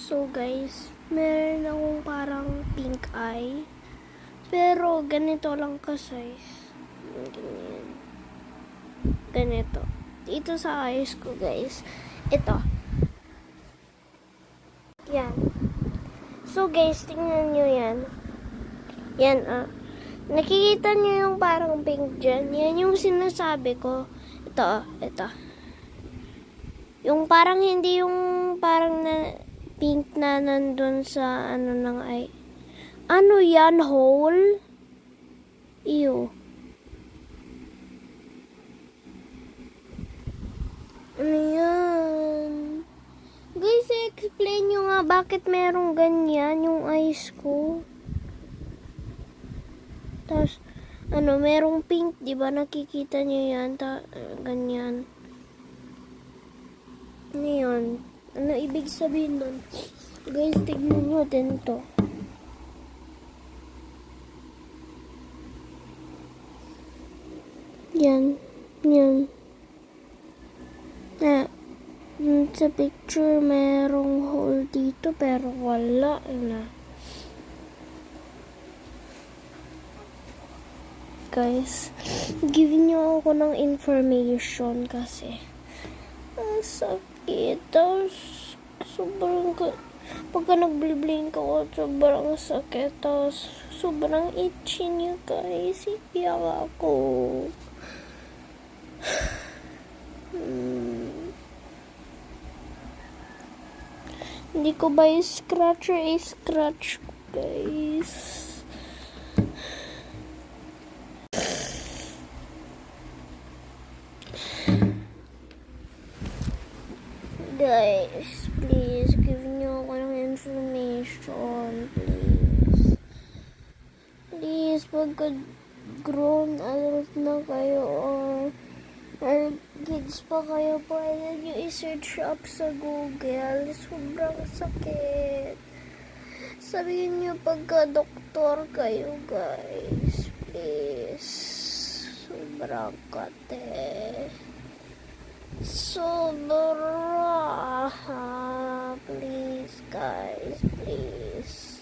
So guys, meron akong parang pink eye. Pero ganito lang ka-size. Ganyan. Ganito. Dito sa eyes ko guys. Ito. Yan. So guys, tingnan nyo yan. Yan nakikita nyo yung parang pink dyan. Yan yung sinasabi ko. Ito. Yung parang hindi yung parang na pink na nandun sa ng eye. Ano yan? Hole? Ew. Ano yan? Guys, explain nyo nga bakit merong ganyan yung eyes ko. Tapos, merong pink, di ba? Nakikita nyo yan? Ganyan. Ano yun? Ano ibig sabihin nun? Guys, tignan nyo din to. Yan. Sa picture, merong hole dito, pero wala na. Guys, giving nyo ako ng information kasi ang sakit. Tapos, pagka nag-blink ako, sobrang sakit. Tapos, sobrang itchy niyo guys. Iyak ako. Hindi ko ba i-scratch or i-scratch ko guys. Guys, please, give nyo ako ng information, please. Please, pagka grown adult na kayo or kids pa kayo, pwede nyo i-search up sa Google. Sobrang sakit. Sabihin nyo pagka doktor kayo, guys. Please. Sobrang kate. Sobra. Please, guys. Please.